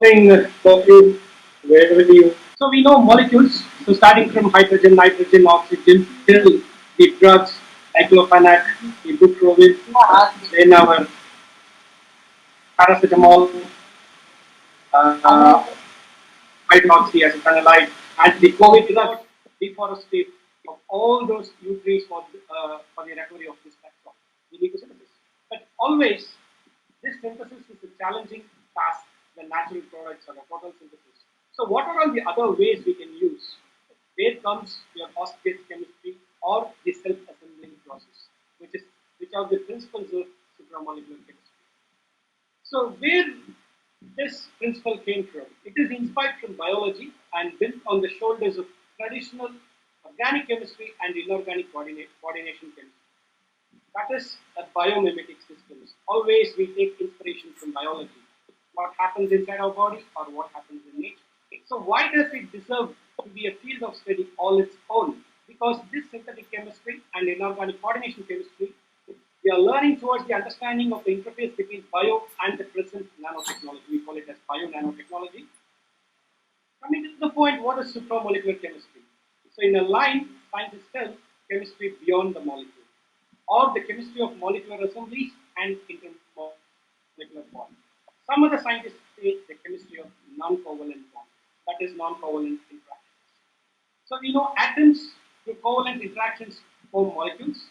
Thing perfume, wherever you. So we know molecules. So starting from hydrogen, nitrogen, oxygen, till the drugs, diclofenac, ibuprofen, then our paracetamol, uh, hydroxyacetylide, and the COVID drug, deforestate of all those nutrients for the recovery of this platform. We need to synthesis. But always, this synthesis is a challenging task when natural products are a photosynthesis. So, what are all the other ways we can use? Where comes your host-based chemistry or the self-assembling process, which are the principles of supramolecular chemistry. So, where this principle came from? It is inspired from biology and built on the shoulders of traditional organic chemistry and inorganic coordination chemistry. That is a biomimetic systems. Always we take inspiration from biology. What happens inside our body or what happens in nature. So why does it deserve to be a field of study all its own? Because this synthetic chemistry and inorganic coordination chemistry, we are learning towards the understanding of the interface between bio and the present nanotechnology. We call it as bio-nanotechnology. Coming to the point, what is supramolecular chemistry? So in a line, scientists tell chemistry beyond the molecule, or the chemistry of molecular assemblies and intermolecular bonds. Some other scientists say the chemistry of non-covalent bonds, that is non-covalent interactions. So we know atoms through covalent interactions form molecules.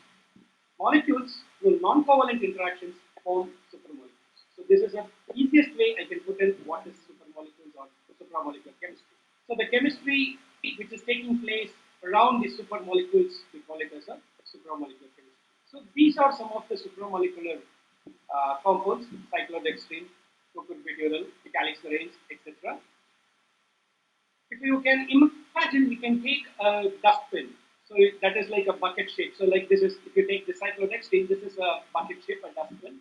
Molecules through non-covalent interactions form supramolecules. So this is the easiest way I can put in what is supermolecules or supramolecular chemistry. So the chemistry which is taking place around the supermolecules, we call it as a supramolecular chemistry. So these are some of the supramolecular compounds: cyclodextrin, cucurbityrol, calyxarenes, etc. If you can imagine, we can take a dustbin. So that is like a bucket shape. So like this is, if you take the cyclodextrin, this is a bucket shape, a dustbin.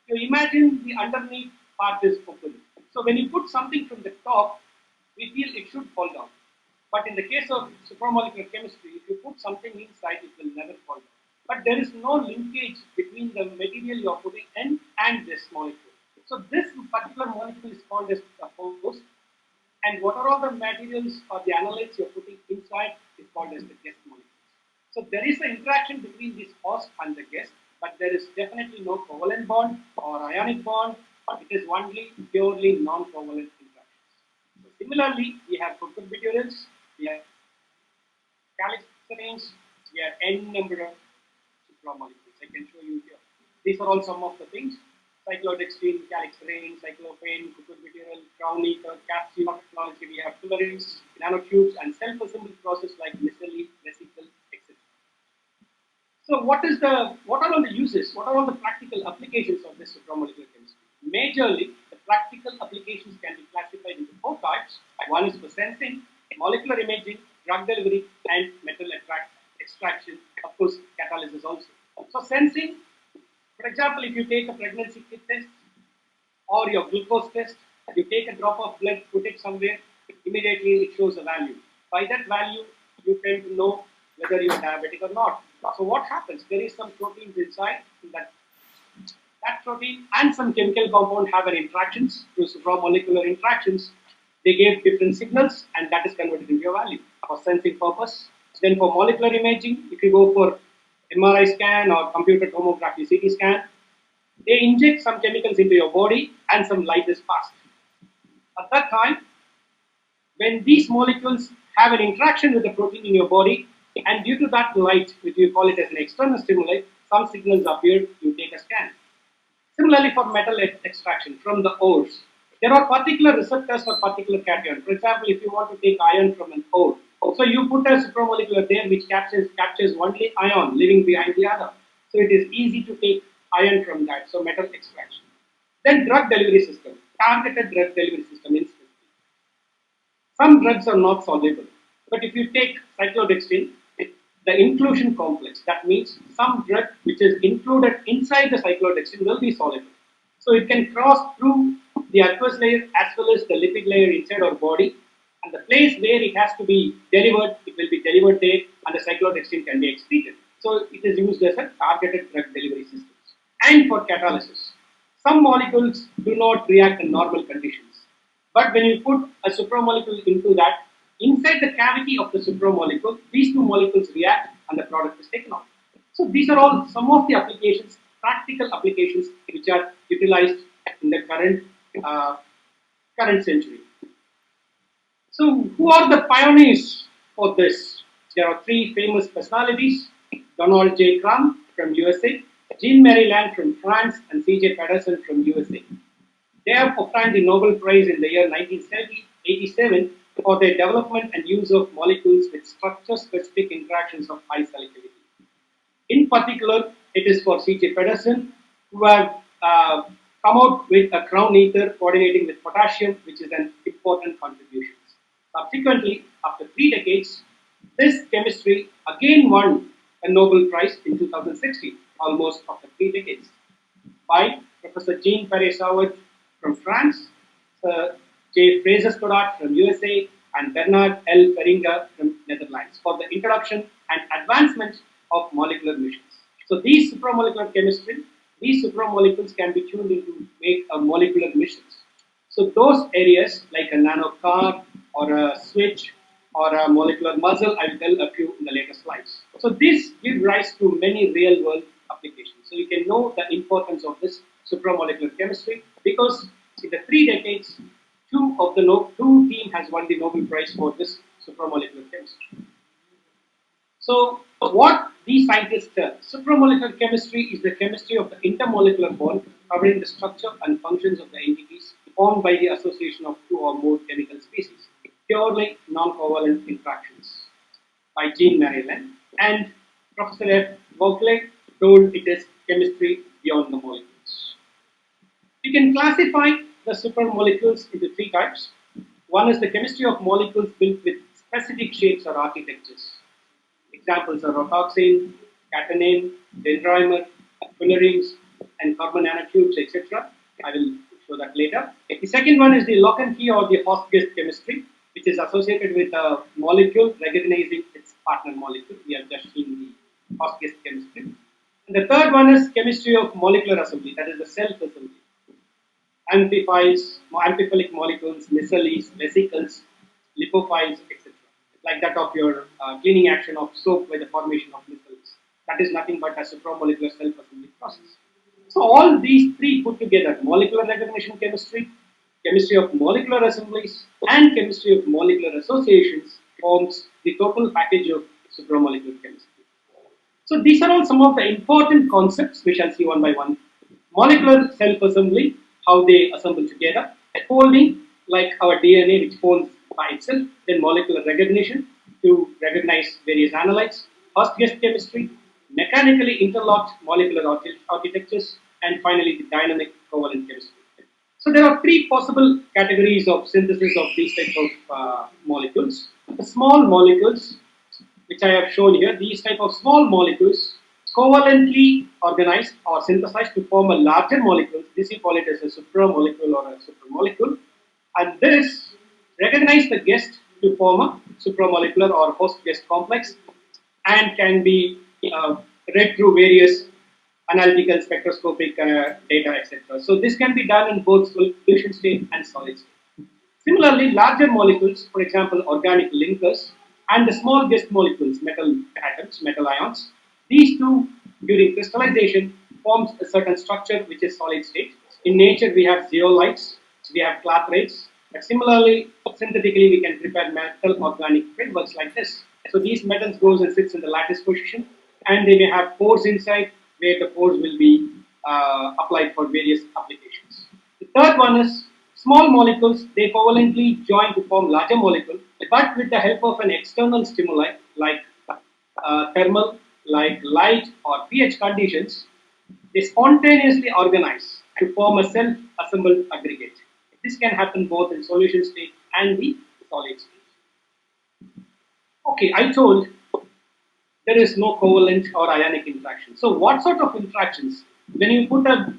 You imagine the underneath part is open. So when you put something from the top, we feel it should fall down. But in the case of supramolecular chemistry, if you put something inside, it will never fall down. But there is no linkage between the material you are putting in and this molecule. So this particular molecule is called as a host, and what are all the materials or the analytes you're putting inside is called as the guest molecules. So there is an interaction between this host and the guest, but there is definitely no covalent bond or ionic bond, but it is only purely non-covalent interactions. So similarly, we have cucurbityrals, we have calyxarenes, we have n number of supramolecules. I can show you here. These are all some of the things: cyclodextrin, calyxarene, cyclophane, cucurbityrol, crown ether, capsule technology. We have fullerenes, nanotubes, and self-assembly process like micelle, vesicle, etc. So what are all the uses? What are all the practical applications of this supramolecular chemistry? Majorly, the practical applications can be classified into four types. One is for sensing, molecular imaging, drug delivery, and metal extraction. Of course, catalysis also. So sensing, for example, if you take a pregnancy kit test or your glucose test, you take a drop of blood, put it somewhere, immediately it shows a value. By that value, you tend to know whether you are diabetic or not. So what happens? There is some proteins inside that protein and some chemical compound have an interactions through supramolecular interactions. They give different signals, and that is converted into a value for sensing purpose. Then for molecular imaging, if you go for MRI scan or computed tomography CT scan, they inject some chemicals into your body and some light is passed. At that time, when these molecules have an interaction with the protein in your body, and due to that light, which we call it as an external stimuli, some signals appear, you take a scan. Similarly, for metal extraction from the ores, there are particular receptors for particular cation. For example, if you want to take iron from an ore, so you put a supramolecular there which captures only ion, leaving behind the other. So it is easy to take iron from that. So metal extraction. Then drug delivery system, targeted drug delivery system instantly. Some drugs are not soluble, but if you take cyclodextrin, the inclusion complex, that means some drug which is included inside the cyclodextrin will be soluble. So it can cross through the aqueous layer as well as the lipid layer inside our body, and the place where it has to be delivered, it will be delivered there, and the cyclodextrin can be excreted. So it is used as a targeted drug delivery system. And for catalysis, some molecules do not react in normal conditions, But when you put a supramolecule into that, inside the cavity of the supramolecule, these two molecules react and the product is taken out. So these are all some of the applications, practical applications, which are utilized in the uh, current century. So who are the pioneers for this? There are three famous personalities: Donald J. Crum from USA, Jean-Marie Land from France, and C.J. Pedersen from USA. They have obtained the Nobel Prize in the year 1987 for their development and use of molecules with structure-specific interactions of high selectivity. In particular, it is for C.J. Pedersen, who have come out with a crown ether coordinating with potassium, which is an important contribution. Subsequently, after 3 decades, this chemistry again won a Nobel Prize in 2016, almost after 3 decades, by Professor Jean-Pierre Savard from France, Sir J. Fraser Stoddart from USA, and Bernard L. Feringa from Netherlands for the introduction and advancement of molecular missions. So these supramolecular chemistry, these supramolecules can be tuned into make a molecular missions. So those areas like a nano car or a switch or a molecular muscle, I will tell a few in the later slides. So this gives rise to many real world applications. So you can know the importance of this supramolecular chemistry because in the 3 decades, two team has won the Nobel Prize for this supramolecular chemistry. So what these scientists tell, supramolecular chemistry is the chemistry of the intermolecular bond covering the structure and functions of the entities formed by the association of two or more chemical species, purely non-covalent interactions by Jean-Marie Land, and Professor F. Vogler told it is chemistry beyond the molecules. We can classify the supramolecules into three types. One is the chemistry of molecules built with specific shapes or architectures. Examples are rhodoxane, catenane, dendrimer, fullerenes, and carbon nanotubes, etc. I will show that later. The second one is the lock and key or the host-guest chemistry, which is associated with a molecule recognizing its partner molecule. We have just seen the host-guest chemistry. And the third one is chemistry of molecular assembly, that is the self-assembly. Amphiphilic molecules, micelles, vesicles, lipophiles, etc. Like that of your cleaning action of soap by the formation of micelles. That is nothing but a supramolecular self-assembly process. So all these three put together, molecular recognition chemistry, chemistry of molecular assemblies, and chemistry of molecular associations forms the total package of supramolecular chemistry. So these are all some of the important concepts we shall see one by one. Molecular self-assembly, how they assemble together, folding like our DNA which folds by itself, then molecular recognition to recognize various analytes, host-guest chemistry, mechanically interlocked molecular architectures, and finally the dynamic covalent chemistry. So there are three possible categories of synthesis of these types of molecules. The small molecules, which I have shown here, these type of small molecules covalently organized or synthesized to form a larger molecule. This we call it as a supramolecule or a supramolecule. And this recognize the guest to form a supramolecular or host-guest complex and can be read through various analytical spectroscopic data, etc. So this can be done in both solution state and solid state. Similarly, larger molecules, for example, organic linkers, and the small guest molecules, metal atoms, metal ions, these two, during crystallization, forms a certain structure which is solid state. In nature, we have zeolites, we have clathrates, but similarly, synthetically, we can prepare metal organic frameworks like this. So these metals goes and sits in the lattice position, and they may have pores inside, where the pores will be applied for various applications. The third one is small molecules. They covalently join to form larger molecules, but with the help of an external stimuli like thermal, like light or pH conditions, they spontaneously organize to form a self-assembled aggregate. This can happen both in solution state and the solid state. Okay, I told there is no covalent or ionic interaction. So what sort of interactions? When you put a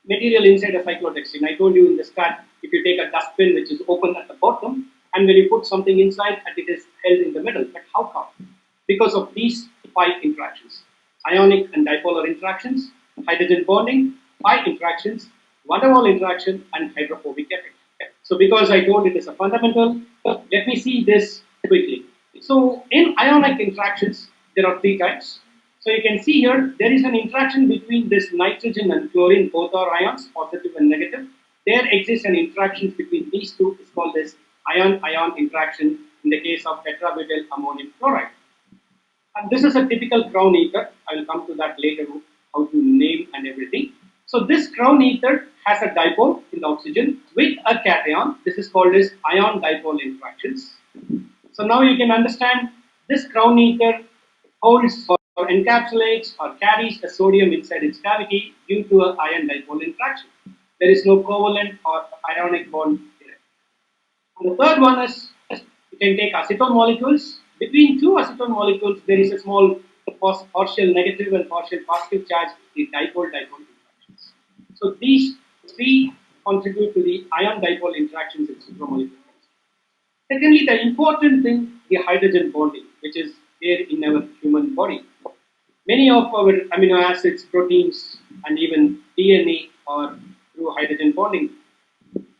material inside a cyclodextrin, I told you in the start, if you take a dustbin which is open at the bottom, and when you put something inside, and it is held in the middle. But how come? Because of these 5 interactions: ionic and dipolar interactions, hydrogen bonding, pi interactions, van der Waals interaction, and hydrophobic effect. So because I told it is a fundamental, let me see this quickly. So in ionic interactions, there are three types. So you can see here, there is an interaction between this nitrogen and chlorine, both are ions, positive and negative. There exists an interaction between these two, it's called this ion-ion interaction in the case of tetrabutyl ammonium chloride. And this is a typical crown ether. I will come to that later, how to name and everything. So this crown ether has a dipole in the oxygen with a cation. This is called as ion dipole interactions. So now you can understand this crown ether holds or encapsulates or carries a sodium inside its cavity due to an ion dipole interaction. There is no covalent or ionic bond here. And the third one is you can take acetone molecules. Between two acetone molecules, there is a small partial negative and partial positive charge, the dipole-dipole interactions. So these three contribute to the ion dipole interactions in supramolecular chemistry. Secondly, the important thing, the hydrogen bonding, which is there in our human body. Many of our amino acids, proteins, and even DNA are through hydrogen bonding.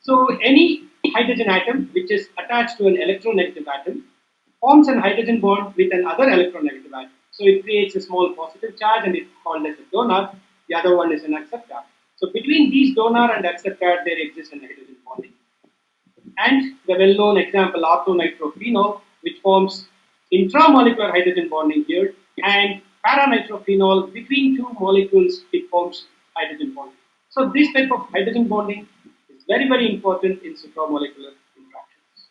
So any hydrogen atom which is attached to an electronegative atom forms an hydrogen bond with another electronegative atom. So it creates a small positive charge and it's called as a donor. The other one is an acceptor. So between these donor and acceptor, there exists a hydrogen bonding. And the well-known example, orthonitrophenol, which forms intramolecular hydrogen bonding here, and paranitrophenol, between two molecules, it forms hydrogen bonding. So this type of hydrogen bonding is very, very important in supramolecular interactions.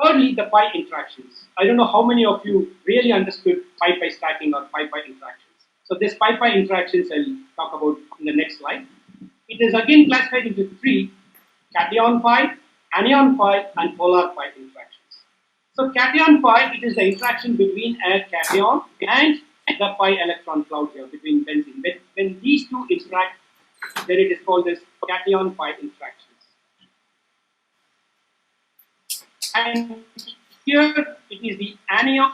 Thirdly, the pi interactions. I don't know how many of you really understood pi-pi stacking or pi-pi interactions. So this pi-pi interactions I'll talk about in the next slide. It is again classified into three: cation pi, anion pi, and polar pi interactions. So cation pi, it is the interaction between a cation and the pi electron cloud here between benzene. When these two interact, then it is called as cation pi interactions. And here it is the anion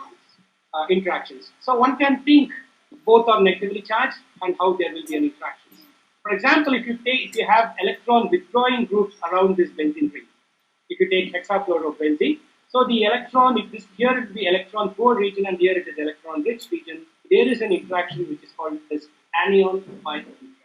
interactions. So one can think both are negatively charged and how there will be an interaction. For example, if you have electron withdrawing groups around this benzene ring, if you take hexafluorobenzene, so the electron, if this here is the electron poor region and here it is electron rich region, there is an interaction which is called this anion pi interactions.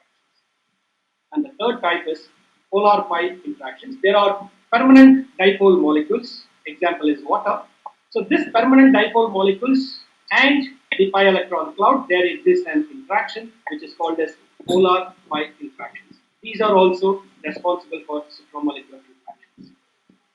And the third type is polar pi interactions. There are permanent dipole molecules. Example is water. So this permanent dipole molecules and the pi electron cloud, there exists an interaction which is called as polar pi interactions. These are also responsible for supramolecular interactions.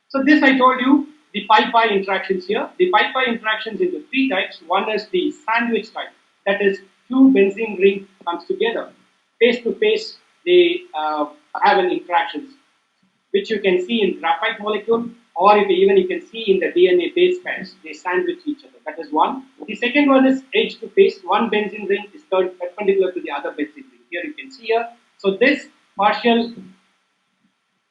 So this I told you, the pi-pi interactions here. The pi-pi interactions into three types. One is the sandwich type. That is, two benzene ring comes together. Face to face, they have an interactions, which you can see in graphite molecule, or even you can see in the DNA base pairs. They sandwich each other. That is one. The second one is edge to face. One benzene ring is turned perpendicular to the other benzene ring. Here you can see here. So this partial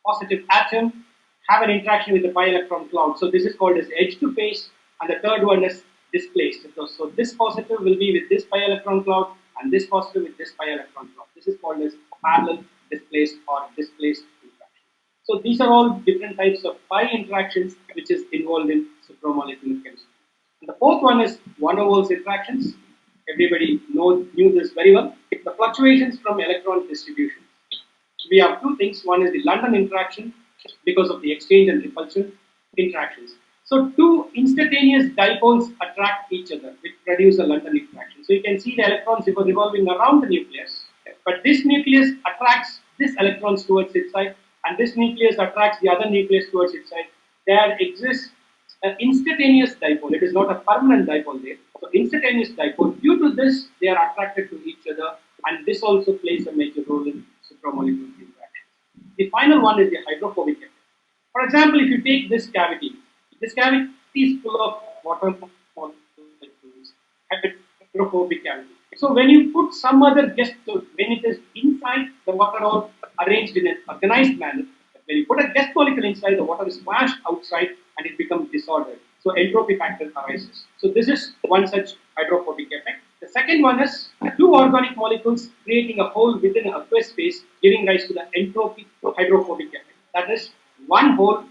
positive atom have an interaction with the pi electron cloud. So this is called as edge to face, and the third one is displaced. So this positive will be with this pi electron cloud, and this positive with this pi electron cloud. This is called as parallel displaced or displaced interaction. So these are all different types of pi interactions which is involved in supramolecular chemistry. And the fourth one is van der Waals interactions. Everybody knew this very well. The fluctuations from electron distribution. We have two things. One is the London interaction, because of the exchange and repulsion interactions. So two instantaneous dipoles attract each other, which produce a London interaction. So you can see the electrons revolving around the nucleus, but this nucleus attracts this electrons towards its side, and this nucleus attracts the other nucleus towards its side. There exists an instantaneous dipole. It is not a permanent dipole there. So instantaneous dipole. Due to this, they are attracted to each other, and this also plays a major role in supramolecular interactions. The final one is the hydrophobic effect. For example, if you take this cavity is full of water molecules, hydrophobic cavity. So when you put some other guest, when it is inside, the water all arranged in an organized manner. When you put a guest molecule inside, the water is splashed outside and it becomes disordered. So entropy factor arises. So this is one such hydrophobic effect. The second one is two organic molecules creating a hole within an aqueous space, giving rise to the entropy hydrophobic effect. That is, one whole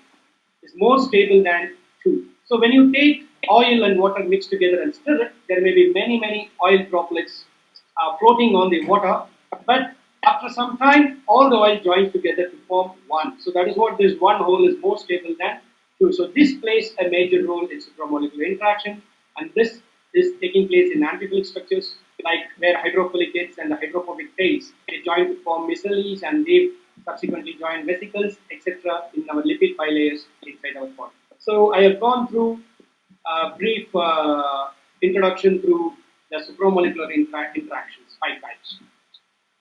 is more stable than two. So when you take oil and water mixed together and stir it, there may be many, many oil droplets floating on the water, but after some time, all the oil joins together to form one. So that is what this one whole is more stable than two. So this plays a major role in supramolecular interaction, and this is taking place in amphiphilic structures like where hydrophilic heads and the hydrophobic tails they join to form micelles and they subsequently join vesicles, etc. in our lipid bilayers inside our body. So I have gone through a brief introduction through the supramolecular interactions, 5 types.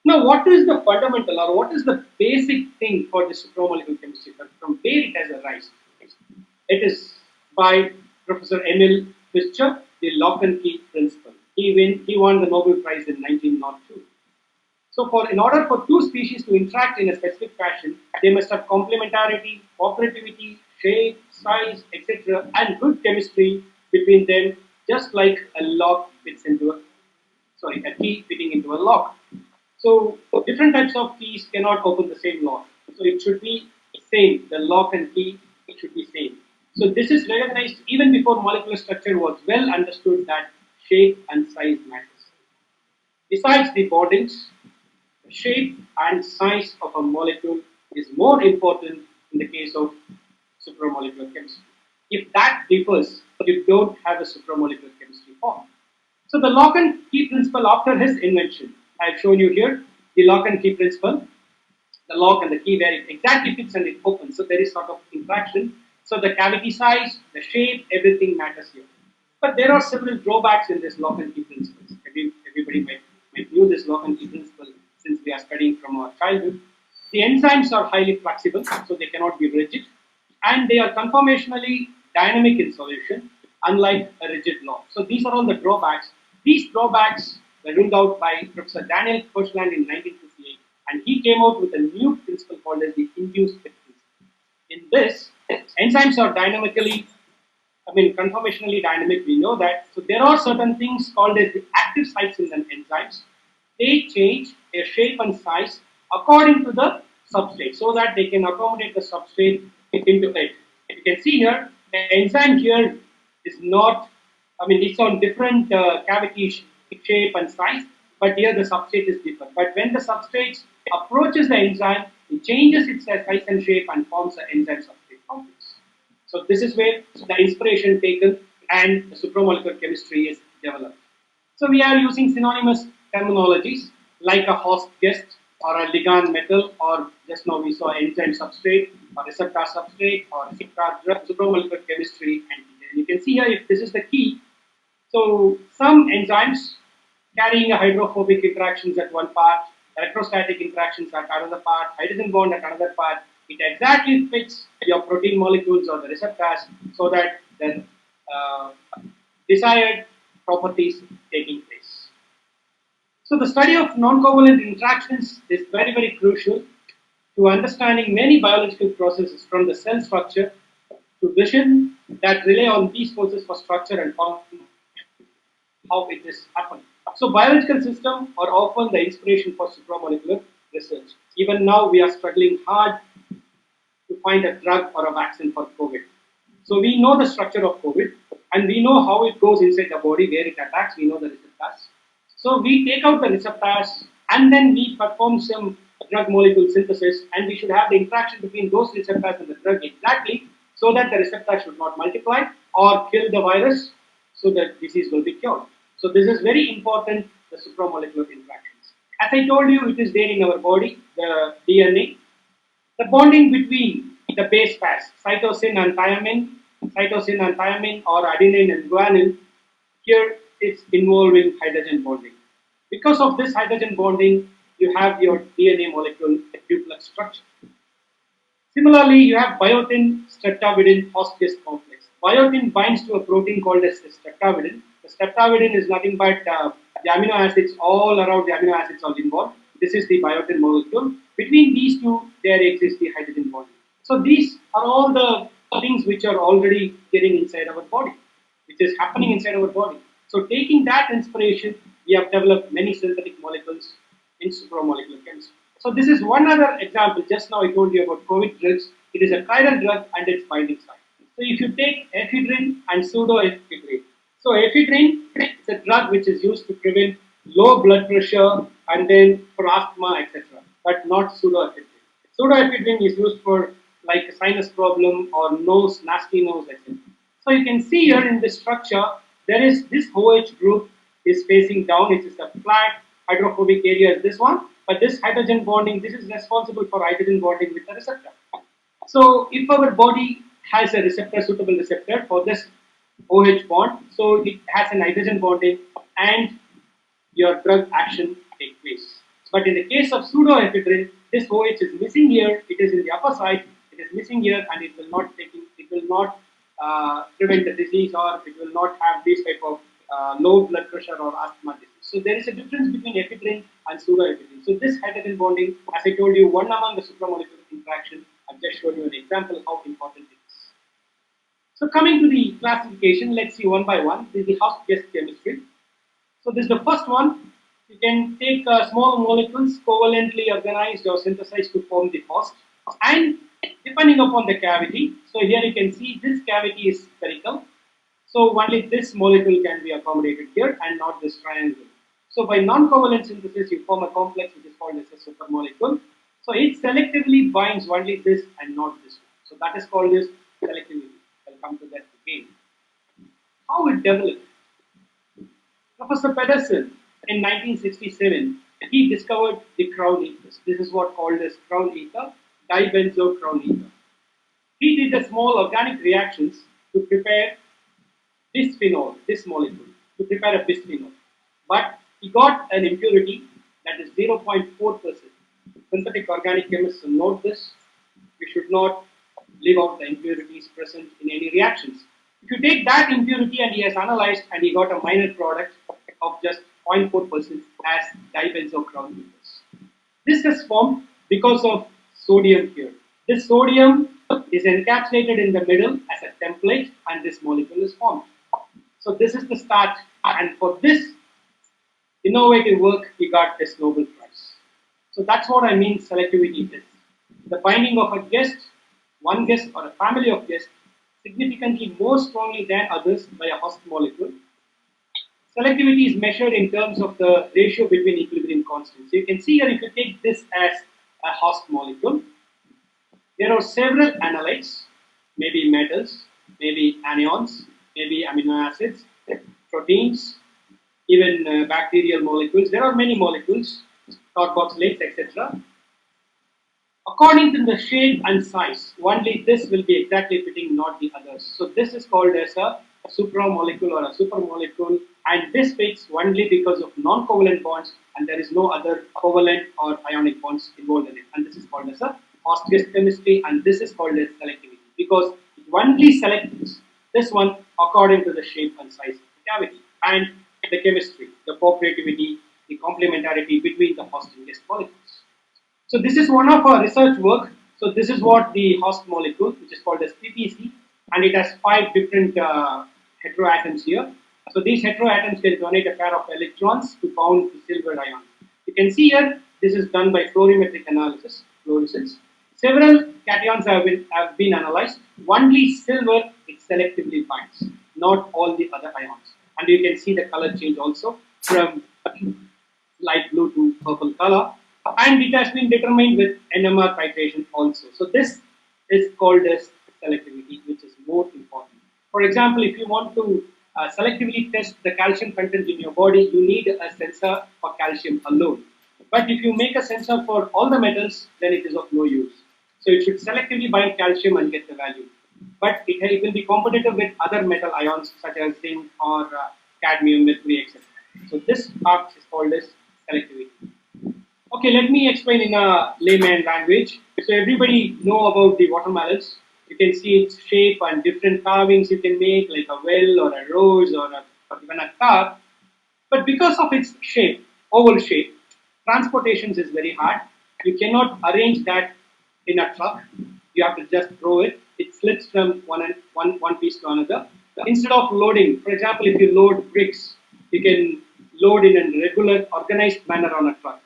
Now, what is the fundamental or what is the basic thing for the supramolecular chemistry? From where it has arisen? It is by Professor Emil Fischer, the lock and key principle. He won the Nobel Prize in 1902. So, in order for two species to interact in a specific fashion, they must have complementarity, cooperativity, shape, size, etc., and good chemistry between them, just like a lock fits into a key fitting into a lock. So different types of keys cannot open the same lock. So it should be same. The lock and key it should be same. So this is recognized even before molecular structure was well understood that shape and size matters. Besides the bondings, the shape and size of a molecule is more important in the case of supramolecular chemistry. If that differs, you don't have a supramolecular chemistry form. So the lock and key principle after his invention, I have shown you here the lock and key principle, the lock and the key where it exactly fits and it opens. So there is sort of interaction. So the cavity size, the shape, everything matters here. But there are several drawbacks in this lock and key principles. Everybody might know this lock and key principle since we are studying from our childhood. The enzymes are highly flexible, so they cannot be rigid, and they are conformationally dynamic in solution, unlike a rigid law. So these are all the drawbacks. These drawbacks were ruled out by Professor Daniel Koshland in 1958, and he came out with a new principle called as the induced fit principle. In this, enzymes are conformationally dynamic, we know that. So there are certain things called as the active sites in the enzymes. They change their shape and size according to the substrate so that they can accommodate the substrate into it. You can see here, the enzyme here is not, it's on different cavity shape and size, but here the substrate is different. But when the substrate approaches the enzyme, it changes its size and shape and forms an enzyme substrate complex. So this is where the inspiration taken and the supramolecular chemistry is developed. So we are using synonymous terminologies like a host guest or a ligand metal, or just now we saw enzyme substrate or receptor substrate or supramolecular chemistry. And you can see here if this is the key. So some enzymes carrying a hydrophobic interactions at one part, electrostatic interactions at another part, hydrogen bond at another part. It exactly fits your protein molecules or the receptors so that the desired properties taking place. So the study of non-covalent interactions is very, very crucial to understanding many biological processes from the cell structure to vision that rely on these forces for structure and function, how it is happening. So biological systems are often the inspiration for supramolecular research. Even now we are struggling hard to find a drug or a vaccine for COVID. So we know the structure of COVID and we know how it goes inside the body, where it attacks, we know the receptors. So we take out the receptors and then we perform some drug molecule synthesis, and we should have the interaction between those receptors and the drug exactly so that the receptor should not multiply or kill the virus so that disease will be cured. So this is very important, the supramolecular interactions. As I told you, it is there in our body, the DNA. The bonding between the base pairs, cytosine and thiamine or adenine and guanine, here it's involving hydrogen bonding. Because of this hydrogen bonding, you have your DNA molecule duplex structure. Similarly, you have biotin streptavidin host-guest complex. Biotin binds to a protein called as streptavidin. The streptavidin is nothing but the amino acids, all around the amino acids are involved. This is the biotin molecule. Between these two, there exists the hydrogen bond. So these are all the things which are already getting inside our body, which is happening inside our body. So taking that inspiration, we have developed many synthetic molecules in supramolecular chemistry. So this is one other example. Just now I told you about COVID drugs. it is a chiral drug and its binding site. So if you take ephedrine and pseudoephedrine, so ephedrine is a drug which is used to prevent low blood pressure and then for asthma, etc., but not pseudoephedrine. Pseudoephedrine is used for like a sinus problem or nose, nasty nose, etc. So you can see here in this structure, there is this OH group is facing down. It is a flat hydrophobic area is this one, but this hydrogen bonding, this is responsible for hydrogen bonding with the receptor. So if our body has a receptor, suitable receptor for this OH bond, so it has an hydrogen bonding and your drug action take place. But in the case of pseudoephedrine, this OH is missing here. It is in the upper side. It is missing here, and it will not take. It will not prevent the disease, or it will not have this type of low blood pressure or asthma disease. So there is a difference between ephedrine and pseudoephedrine. So this hydrogen bonding, as I told you, one among the supramolecular interaction. I've just showed you an example how important it is. So coming to the classification, let's see one by one. This is the host-guest chemistry. So this is the first one. You can take small molecules covalently organized or synthesized to form the host, and depending upon the cavity. So here you can see this cavity is spherical. So only this molecule can be accommodated here and not this triangle. So by non-covalent synthesis, you form a complex which is called as a supermolecule. So it selectively binds only this and not this one. So that is called as selectivity. I'll come to that again. How it developed? Professor Pedersen in 1967, he discovered the crown ethers. This is what called as crown ether, dibenzo crown ether. He did the small organic reactions to prepare bisphenol, this molecule, to prepare a bisphenol. But he got an impurity that is 0.4%. Synthetic organic chemists will note this. We should not leave out the impurities present in any reactions. If you take that impurity and he has analyzed and he got a minor product of just 0.4% as dibenzo crown ethers. This is formed because of sodium here. This sodium is encapsulated in the middle as a template and this molecule is formed. So this is the start, and for this innovative work he got this Nobel Prize. So that's what I mean selectivity is. The binding of a guest, one guest or a family of guests significantly more strongly than others by a host molecule. Selectivity is measured in terms of the ratio between equilibrium constants. So you can see here if you take this as a host molecule, there are several analytes, maybe metals, maybe anions, maybe amino acids, proteins, even bacterial molecules. There are many molecules, carboxylates, etc. According to the shape and size, only this will be exactly fitting, not the others. So this is called as a supramolecule or a supermolecule, and this fits only because of non-covalent bonds, and there is no other covalent or ionic bonds involved in it. And this is called as a host-guest chemistry, and this is called as selectivity because it only selects this one according to the shape and size of the cavity and the chemistry, the cooperativity, the complementarity between the host and guest molecules. So this is one of our research work. So this is what the host molecule, which is called as PPC, and it has 5 different heteroatoms here. So these heteroatoms can donate a pair of electrons to bound to silver ion. You can see here, this is done by fluorimetric analysis, fluorescence. Several cations have been analyzed. Only silver it selectively binds, not all the other ions. And you can see the color change also from light blue to purple color. And it has been determined with NMR titration also. So this is called as selectivity, which is more important. For example, if you want to selectively test the calcium content in your body, you need a sensor for calcium alone. But if you make a sensor for all the metals, then it is of no use. So it should selectively bind calcium and get the value. But it will be competitive with other metal ions such as zinc or cadmium, mercury, etc. So this part is called as selectivity. Okay, let me explain in a layman language. So everybody know about the watermelons. You can see its shape and different carvings you can make, like a well or a rose or even a car. But because of its shape, oval shape, transportation is very hard. You cannot arrange that in a truck. You have to just throw it. It slips from one piece to another. Instead of loading, for example, if you load bricks, you can load in a regular, organized manner on a truck.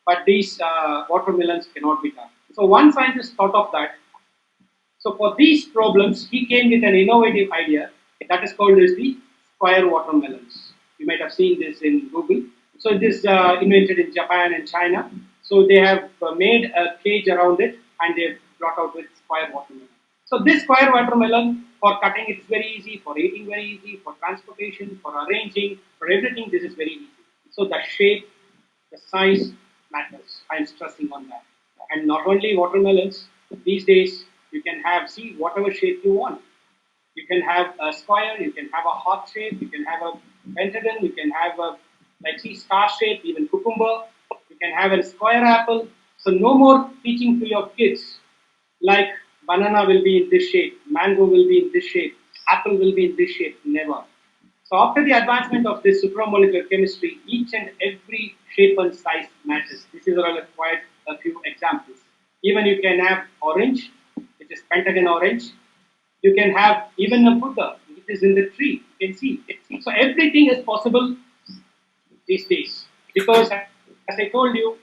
But these watermelons cannot be done. So one scientist thought of that. So for these problems, he came with an innovative idea that is called as the square watermelons. You might have seen this in Google. So it is invented in Japan and China. So they have made a cage around it and they've brought out with square watermelon. So this square watermelon, for cutting it's very easy, for eating very easy, for transportation, for arranging, for everything this is very easy. So the shape, the size matters. I'm stressing on that. And not only watermelons, these days you can have, see, whatever shape you want. You can have a square, you can have a heart shape, you can have a pentagon, you can have a, like, see, star shape, even cucumber, you can have a square apple. So no more teaching to your kids like banana will be in this shape, mango will be in this shape, apple will be in this shape, never. So after the advancement of this supramolecular chemistry, each and every shape and size matters. This is quite a few examples. Even you can have orange, which is pentagon orange. You can have even a Buddha, which is in the tree. You can see. So everything is possible these days. Because as I told you,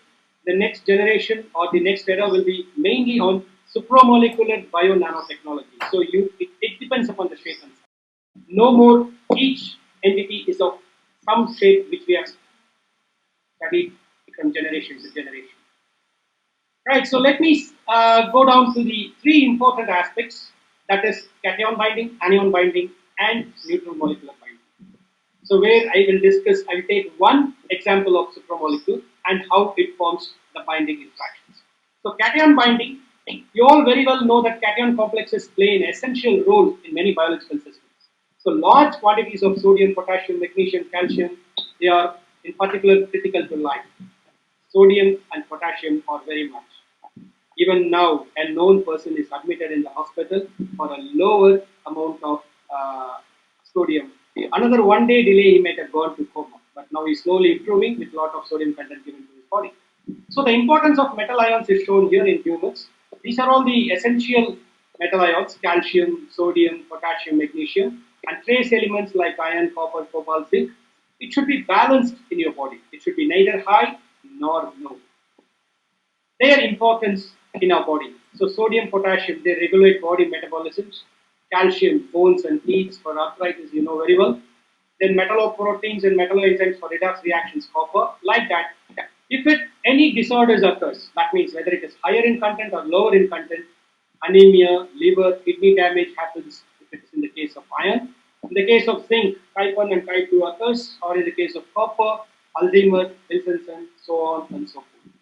the next generation or the next era will be mainly on supramolecular bio-nanotechnology. So it depends upon the shape and size. No more each entity is of some shape which we have studied from generation to generation. Right, so let me go down to the three important aspects, that is cation binding, anion binding, and neutral molecular binding. So where I will discuss, I will take one example of supramolecule and how it forms the binding interactions. So cation binding, you all very well know that cation complexes play an essential role in many biological systems. So large quantities of sodium, potassium, magnesium, calcium, they are in particular critical to life. Sodium and potassium are very much. Even now, a known person is admitted in the hospital for a lower amount of sodium. Another 1 day delay, he might have gone to coma, but now he's slowly improving with a lot of sodium content given to his body. So the importance of metal ions is shown here in humans. These are all the essential metal ions: calcium, sodium, potassium, magnesium, and trace elements like iron, copper, cobalt, zinc. It should be balanced in your body. It should be neither high nor low. Their importance in our body. So sodium, potassium, they regulate body metabolisms. Calcium, bones and teeth for arthritis, you know very well. Then metalloproteins and metalloenzymes for redox reactions, copper, like that. If any disorders occurs, that means whether it is higher in content or lower in content, anemia, liver, kidney damage happens if it is in the case of iron. In the case of zinc, type 1 and type 2 occurs, or in the case of copper, Alzheimer's, Wilson, so on and so forth.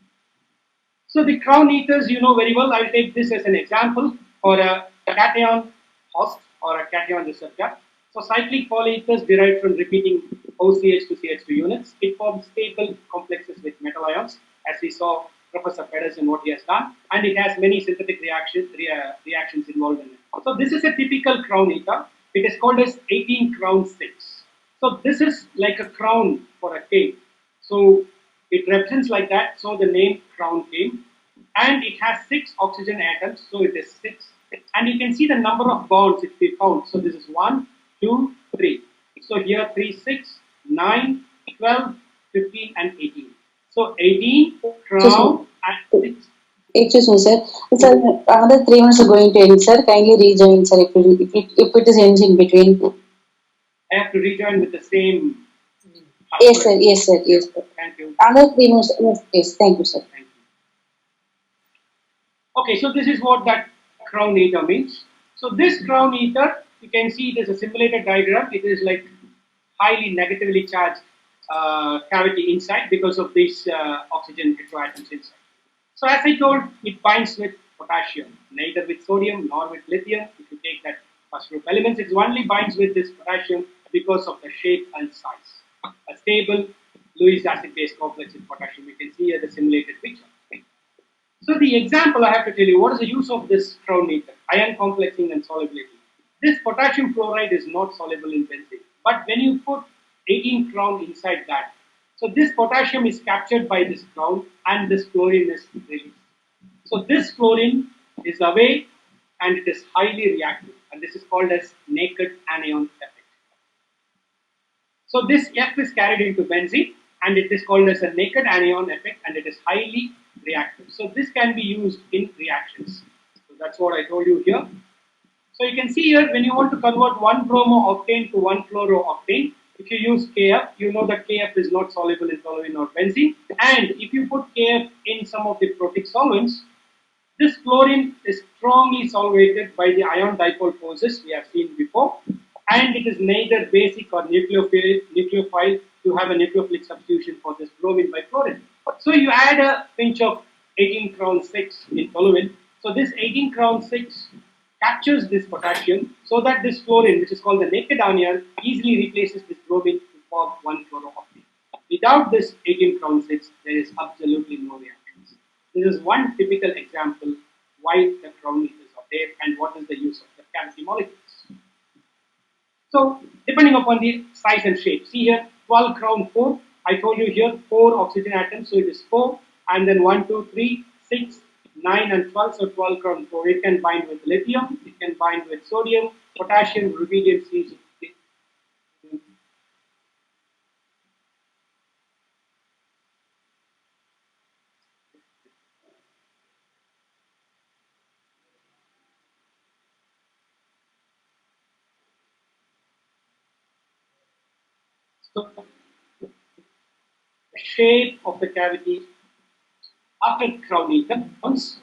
So the crown ethers, you know very well. I'll take this as an example for a cation host or a cation receptor. So cyclic polyethers derived from repeating OCH to CH2 units. It forms stable complexes with metal ions, as we saw Professor Pedersen what he has done, and it has many synthetic reactions involved in it. So this is a typical crown ether. It is called as 18 crown 6. So this is like a crown for a king. So it represents like that. So the name crown came, and it has 6 oxygen atoms. So it is 6, and you can see the number of bonds if we count. So this is 1, 2, 3. So here 3, 6, 9, 12, 15, and 18. So 18 crown and 6. Excuse me, sir. Sir, another 3 minutes are going to end, sir. Kindly rejoin, sir, if it is ends in between. I have to rejoin with the same. Yes, sir. Yes, sir. Yes, sir. Thank you. Another 3 minutes. Yes, thank you, sir. Thank you. Okay, so this is what that crown ether means. So this crown ether, you can see it is a simulated diagram. It is like highly negatively charged cavity inside because of these oxygen heteroatoms inside. So as I told, it binds with potassium, neither with sodium nor with lithium. If you take that first group elements, it only binds with this potassium because of the shape and size. A stable Lewis acid-base complex with potassium. You can see here the simulated picture. So the example I have to tell you, what is the use of this crown ether? Ion complexing and solubility. This potassium fluoride is not soluble in benzene, but when you put 18 crown inside that, so this potassium is captured by this crown and this chlorine is released. So this chlorine is away and it is highly reactive, and this is called as naked anion effect. So this F is carried into benzene and it is called as a naked anion effect, and it is highly reactive. So this can be used in reactions. So that's what I told you here. So you can see here when you want to convert one bromo-octane to one fluoro-octane, if you use KF, you know that KF is not soluble in toluene or benzene. And if you put KF in some of the protic solvents, this chlorine is strongly solvated by the ion dipole forces we have seen before, and it is neither basic or nucleophile to have a nucleophilic substitution for this bromine by chlorine. So you add a pinch of 18 crown 6 in toluene. So this 18 crown 6 captures this potassium so that this chlorine, which is called the naked anion, easily replaces this bromine to form one fluorooctane. Without this 18 crown 6, there is absolutely no reactions. This is one typical example why the crown meters are there and what is the use of the cavity molecules. So, depending upon the size and shape, see here 12 crown 4. I told you here 4 oxygen atoms, so it is 4, and then 1, 2, 3, 6, 9, and 12. So 12 crown 4. It can bind with lithium, it can bind with sodium, potassium, rubidium, cesium. So, the shape of the cavity after crowning comes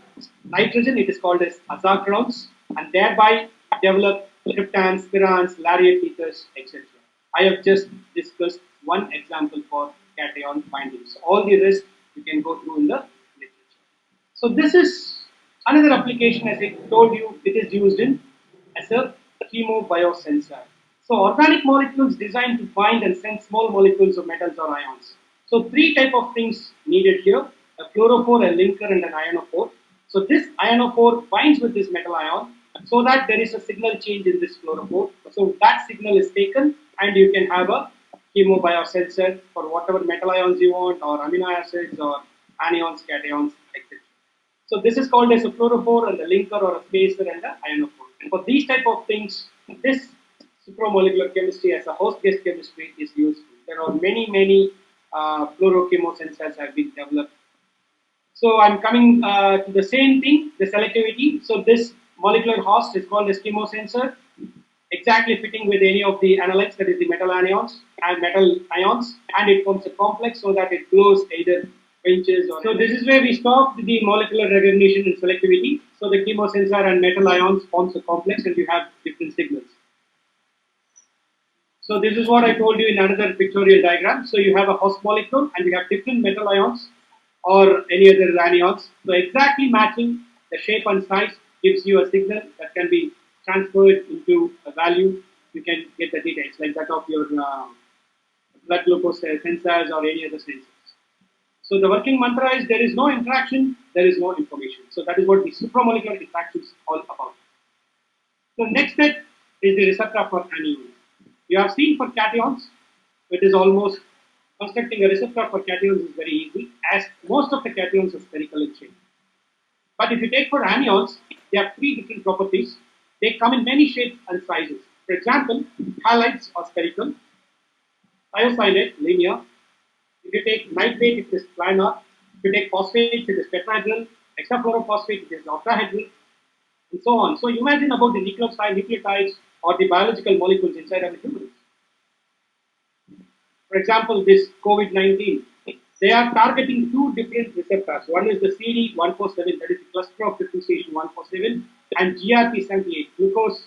nitrogen, it is called as aza crowns, and thereby develop tryptans, spirans, lariat ethers, etc. I have just discussed one example for cation bindings. All the rest you can go through in the literature. So this is another application, as I told you, it is used in as a chemobiosensor. So organic molecules designed to bind and sense small molecules of metals or ions. So three type of things needed here: a fluorophore, a linker, and an ionophore. So this ionophore binds with this metal ion so that there is a signal change in this fluorophore. So that signal is taken and you can have a chemobiosensor for whatever metal ions you want, or amino acids, or anions, cations, etc. So this is called as a fluorophore and the linker, or a spacer and the ionophore. And for these type of things, this supramolecular chemistry as a host gas chemistry is useful. There are many fluorochemosensors have been developed. So I'm coming to the same thing, the selectivity. So this molecular host is called as chemosensor, exactly fitting with any of the analytes, that is the metal anions and metal ions, and it forms a complex so that it glows either pinches or. So this is where we stop the molecular recognition and selectivity. So the chemosensor and metal ions forms a complex, and you have different signals. So this is what I told you in another pictorial diagram. So you have a host molecule and you have different metal ions or any other anions. So exactly matching the shape and size gives you a signal that can be transferred into a value. You can get the details like that of your blood glucose sensors or any other sensors. So the working mantra is there is no interaction, there is no information. So that is what the supramolecular interactions is all about. So next step is the receptor for anions. You have seen for cations, it is almost constructing a receptor for cations is very easy, as most of the cations are spherical in shape. But if you take for anions, they have three different properties. They come in many shapes and sizes. For example, halides are spherical, thiocyanate linear. If you take nitrate, it is planar. If you take phosphates, it is tetrahedral. Hexafluorophosphate, it is octahedral, and so on. So imagine about the nucleotides, or the biological molecules inside of the humans. For example, this COVID-19, they are targeting two different receptors. One is the CD147, that is the cluster of differentiation 147, and GRP78, glucose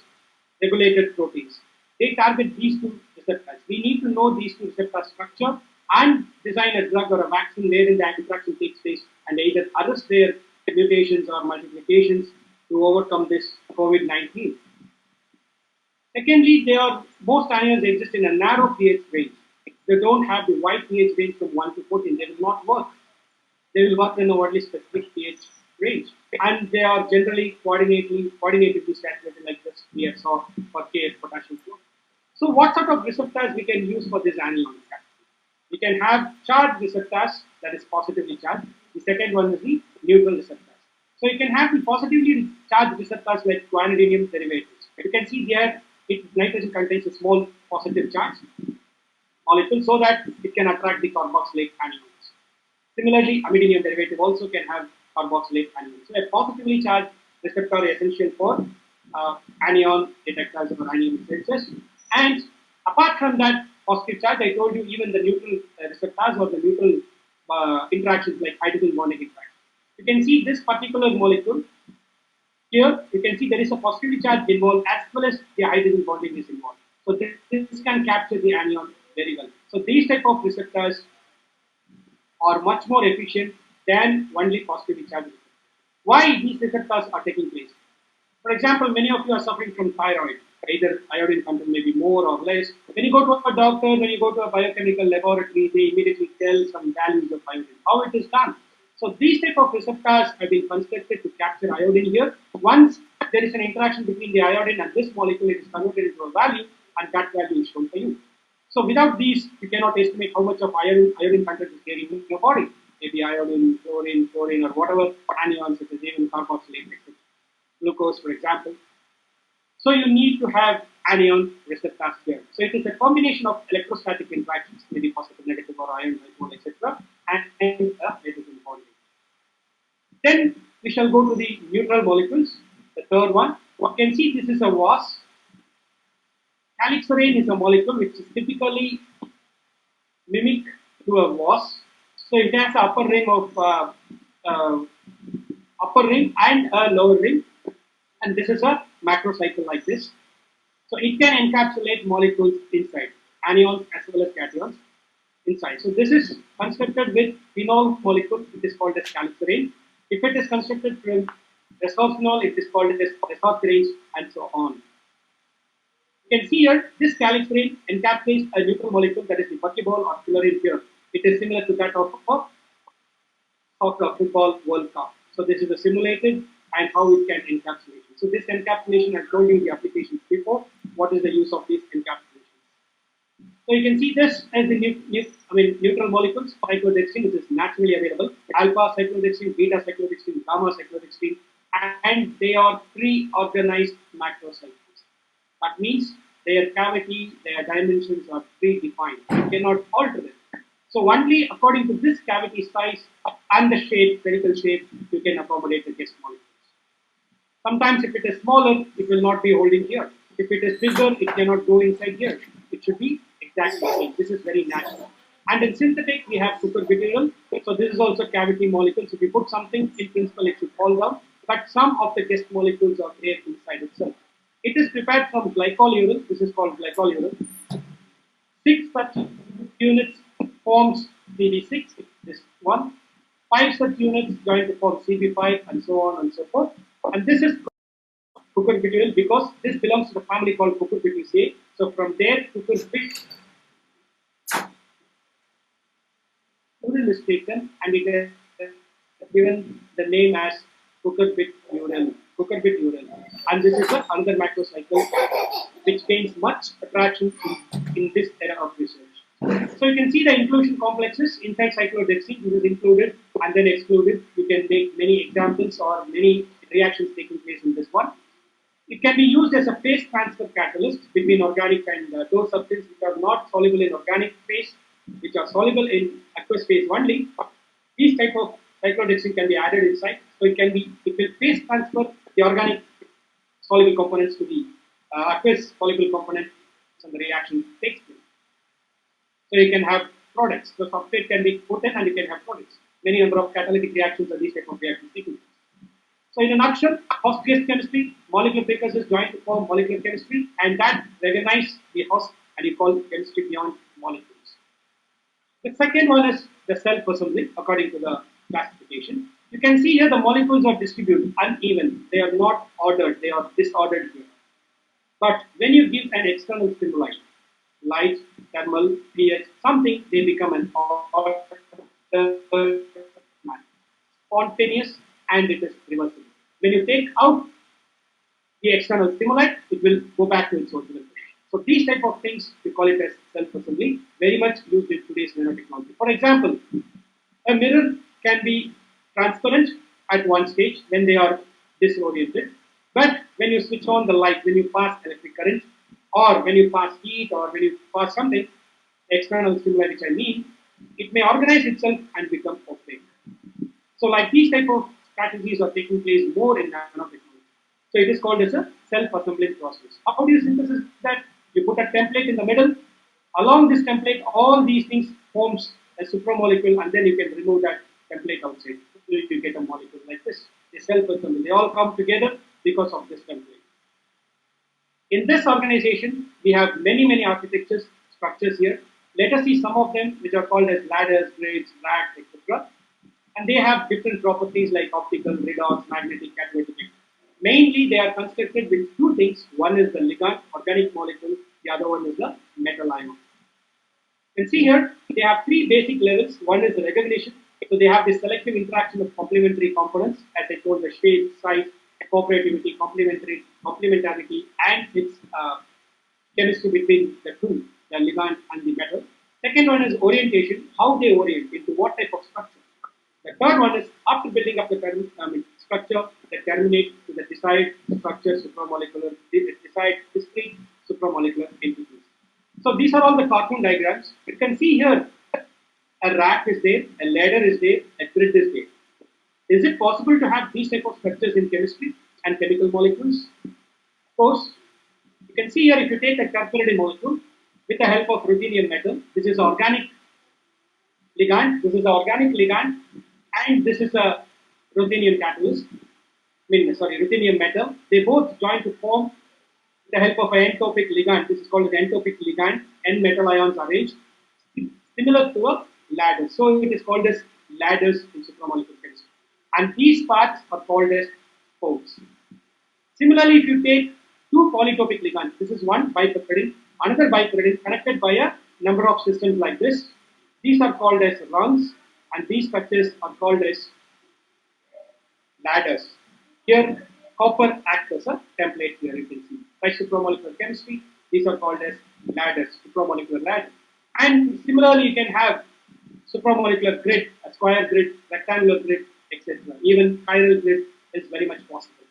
regulated proteins. They target these two receptors. We need to know these two receptor structure and design a drug or a vaccine wherein the interaction takes place and either arrest their mutations or multiplications to overcome this COVID-19. Secondly, most ions exist in a narrow pH range. They don't have the wide pH range from 1 to 14. They will not work. They will work in a only specific pH range. And they are generally coordinatively saturated like this we have saw for KF potassium flow. So what sort of receptors we can use for this anion? We can have charged receptors, that is positively charged. The second one is the neutral receptors. So you can have the positively charged receptors like guanidinium derivatives. You can see there nitrogen contains a small positive charge molecule so that it can attract the carboxylate anions. Similarly, imidinium derivative also can have carboxylate anions. So a positively charged receptor is essential for anion detectors or anion sensors. And apart from that positive charge, I told you even the neutral receptors or the neutral interactions like hydrogen bonding interactions. You can see this particular molecule here. You can see there is a positively charge involved as well as the hydrogen bonding is involved. So this can capture the anion very well. So these type of receptors are much more efficient than only positively charged receptors. Why these receptors are taking place? For example, many of you are suffering from thyroid. Either iodine content may be more or less. When you go to a doctor, when you go to a biochemical laboratory, they immediately tell some values of iodine. How it is done? So these type of receptors have been constructed to capture iodine here. Once there is an interaction between the iodine and this molecule, it is converted into a value, and that value is shown for you. So without these, you cannot estimate how much of iodine content is there in your body. Maybe iodine, chlorine, or whatever anions, such as even carboxylate, etc. Glucose, for example. So you need to have anion receptors here. So it is a combination of electrostatic interactions, maybe positive, negative, or ion, dipole, etc., and hydrogen bonding. Then we shall go to the neutral molecules. The third one. You can see this is a VAS. Calixarene is a molecule which is typically mimic to a VAS. So it has an upper ring and a lower ring, and this is a macrocycle like this. So it can encapsulate molecules inside, anions as well as cations inside. So this is constructed with phenol molecule, it is called as calixarene. If it is constructed from resorcinol, it is called as resorcirane, and so on. You can see here, this calixarene encapsulates a neutral molecule that is the buckyball or fullerene here. It is similar to that of a football World Cup. So this is a simulated and how it can encapsulate. So this encapsulation, I told you the applications before. What is the use of these encapsulations? So you can see this as the neutral molecules, cyclodextrin, which is naturally available, alpha cyclodextrin, beta cyclodextrin, gamma cyclodextrin, and they are pre-organized macrocycles. That means their cavity, their dimensions are predefined. You cannot alter them. So only according to this cavity size and the shape, spherical shape, you can accommodate the guest molecules. Sometimes if it is smaller, it will not be holding here. If it is bigger, it cannot go inside here. It should be exactly the same. This is very natural. And in synthetic, we have superbutyrol. So this is also cavity molecules. If you put something, in principle, it should fall down. But some of the guest molecules are there inside itself. It is prepared from glycolurol. This is called glycolurol. 6 such units forms CB6, this one. 5 such units join to form CB5, and so on and so forth. And this is cucurbityrol because this belongs to the family called Cucurbitaceae. So from there, cucurbityrol is taken and it is given the name as cucurbityrol. And this is another macrocycle which gains much attraction in this era of research. So you can see the inclusion complexes inside cyclodextrin. This is included and then excluded. You can make many examples or many reactions taking place in this one. It can be used as a phase transfer catalyst between organic and those substances which are not soluble in organic phase, which are soluble in aqueous phase only. These type of cyclodextrin can be added inside, so it will phase transfer the organic soluble components to the aqueous soluble components, and the reaction takes place. So you can have products. The substrate can be put in, and you can have products. Many number of catalytic reactions are these type of reactions taking place. So in a nutshell, host-guest chemistry, molecular precursors join to form molecular chemistry, and that recognize the host, and you call chemistry beyond molecules. The second one is the self-assembly, according to the classification. You can see here the molecules are distributed uneven. They are not ordered. They are disordered here. But when you give an external stimuli, light, thermal, pH, something, they become an ordered, spontaneous, and it is reversible. When you take out the external stimuli, it will go back to its original position. So these type of things, we call it as self-assembly, very much used in today's nanotechnology. For example, a mirror can be transparent at one stage when they are disoriented, but when you switch on the light, when you pass electric current, or when you pass heat, or when you pass something, external stimuli, which I mean, it may organize itself and become opaque. So like these type of strategies are taking place more in nanotechnology. So it is called as a self-assembling process. How do you synthesize that? You put a template in the middle. Along this template, all these things forms a supramolecule, and then you can remove that template outside. You get a molecule like this. They self-assemble. They all come together because of this template. In this organization, we have many architectures, structures here. Let us see some of them, which are called as ladders, grids, racks, etc. And they have different properties like optical, redox, magnetic, catalytic. Mainly, they are constructed with two things. One is the ligand, organic molecule. The other one is the metal ion. You can see here, they have three basic levels. One is the recognition. So they have the selective interaction of complementary components, as I told, the shape, size, cooperativity, complementarity, and its chemistry between the two, the ligand and the metal. Second one is orientation, how they orient, into what type of structure. The third one is after building up the structure that terminates to the desired structure, supramolecular, desired discrete supramolecular entities. So these are all the cartoon diagrams. You can see here a rack is there, a ladder is there, a grid is there. Is it possible to have these type of structures in chemistry and chemical molecules? Of course. You can see here if you take a terpenoid molecule with the help of ruthenium metal, this is organic ligand, this is the organic ligand, and this is a ruthenium catalyst. Ruthenium metal. They both join to form with the help of an entropic ligand. This is called an entropic ligand. N metal ions arranged, similar to a ladder. So it is called as ladders in supramolecular chemistry. And these parts are called as spokes. Similarly, if you take two polytopic ligands, this is one bipyridine, another bipyridine connected by a number of systems like this. These are called as rungs, and these structures are called as ladders. Here, copper acts as a template here, you can see. By supramolecular chemistry, these are called as ladders, supramolecular ladder. And similarly, you can have supramolecular grid, a square grid, rectangular grid, etc. Even chiral grid is very much possible.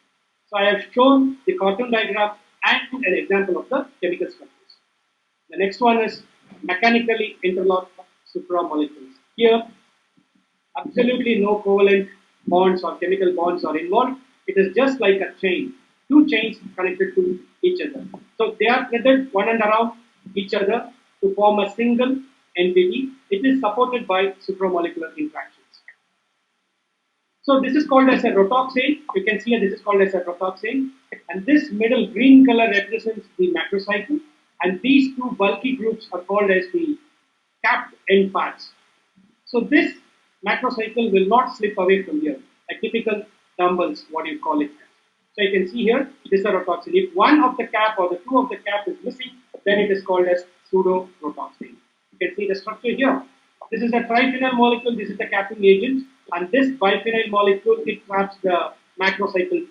So I have shown the cartoon diagram and an example of the chemical structures. The next one is mechanically interlocked supramolecules. Here, absolutely no covalent bonds or chemical bonds are involved. It is just like a chain, two chains connected to each other. So they are threaded one and around each other to form a single entity. It is supported by supramolecular interactions. So this is called as a rotoxane. You can see here this is called as a rotoxane. And this middle green color represents the macrocycle. And these two bulky groups are called as the capped end parts. So this macrocycle will not slip away from here. A typical dumbbells, what you call it. So you can see here, this is a rotoxane. If one of the cap or the two of the cap is missing, then it is called as pseudo-rotoxane. You can see the structure here. This is a triphenyl molecule, this is the capping agent, and this biphenyl molecule, it traps the macrocycle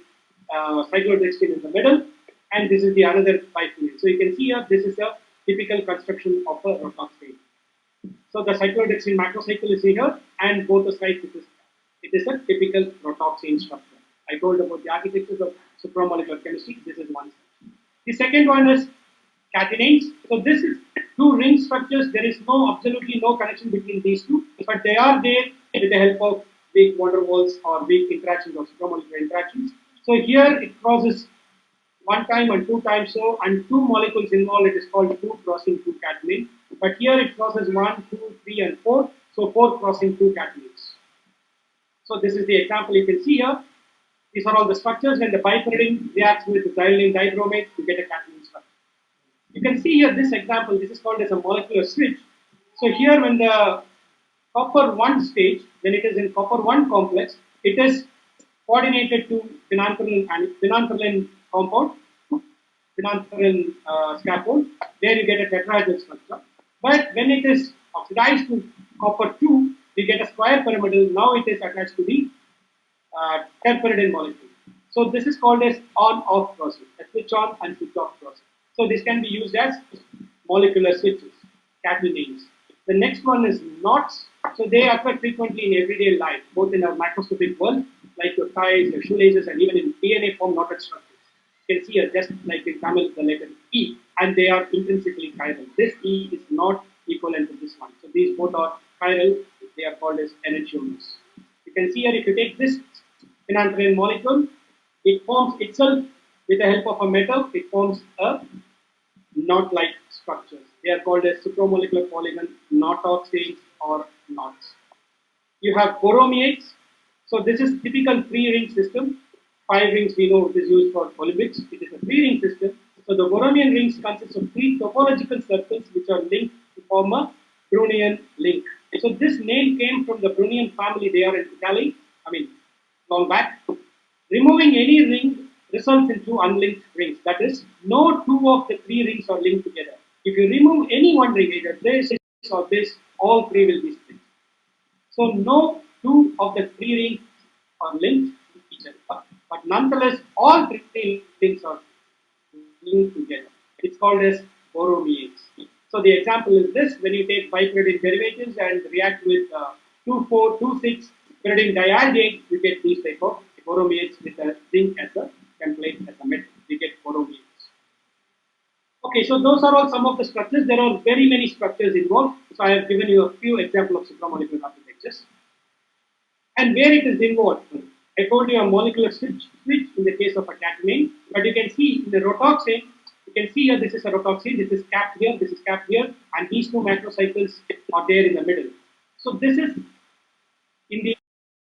cyclodextrin in the middle, and this is the another biphenyl. So you can see here, this is a typical construction of a rotoxane. So the cyclodextrin macrocycle is here, and both the sides it is a typical rotoxane structure. I told about the architectures of supramolecular chemistry. This is one. The second one is catenanes. So this is two ring structures. There is absolutely no connection between these two, but they are there with the help of weak van der Waals or weak interactions or supramolecular interactions. So here it crosses one time and two times so, and two molecules involved. It is called 2 crossing 2 catenane. But here it crosses 1, 2, 3, and 4. So 4 crossing 2 catenanes. So this is the example you can see here. These are all the structures. When the bipyridine reacts with xylene dibromate, you get a catenane structure. You can see here this example. This is called as a molecular switch. So here when the copper 1 stage, when it is in copper 1 complex, it is coordinated to phenanthrene compound, phenanthrene scaffold. There you get a tetrahedral structure. But when it is oxidized to copper 2, we get a square pyramidal. Now it is attached to the terpenoid molecule. So this is called as on-off process, a switch on and switch off process. So this can be used as molecular switches, catenanes. The next one is knots. So they occur frequently in everyday life, both in our microscopic world, like your ties, your shoelaces, and even in DNA form knotted structures. You can see here, just like in Tamil, the letter E, and they are intrinsically chiral. This E is not equivalent to this one. So these both are chiral. They are called as enantiomers. You can see here, if you take this phenanthrene molecule, it forms itself with the help of a metal, it forms a knot-like structures. They are called as supramolecular polygon, knot-off chains, or knots. You have boromiates. So this is typical three-ring system. Five rings we know it is used for Olympics. It is a three-ring system. So the Borromean rings consist of three topological circles which are linked to form a Brownian link. So this name came from the Brownian family. They are in Italy. Long back. Removing any ring results in two unlinked rings. That is, no two of the three rings are linked together. If you remove any one ring, either this or this, all three will be split. So no two of the three rings are linked to each other, but nonetheless all three rings are linked together. It's called as boromiates. So the example is this: when you take bipyridine derivatives and react with 2,4,2,6 pyridine dialdehyde, you get these type of boromiates with a zinc as a template as a metal. We get boromiates. Okay, so those are all some of the structures. There are very many structures involved. So I have given you a few examples of supramolecular architectures. And where it is involved, I told you a molecular switch in the case of a catenane, but you can see in the rotoxane, you can see here this is a rotoxane, this is capped here, this is capped here, and these two macrocycles are there in the middle. So this is in the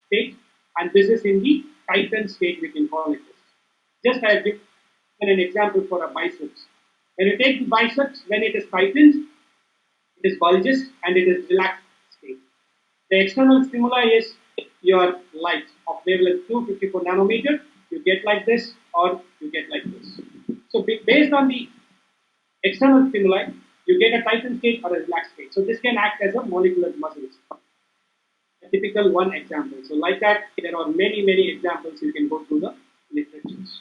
state, and this is in the tightened state, we can call it this. Just I have given an example for a biceps. When you take the biceps, when it is tightened, it is bulges and it is relaxed state. The external stimuli is your light of wavelength 254 nanometer. You get like this or you get like this. So based on the external stimuli, you get a tightened state or a relaxed state. So this can act as a molecular muscles. A typical one example. So like that, there are many examples. You can go through the literatures.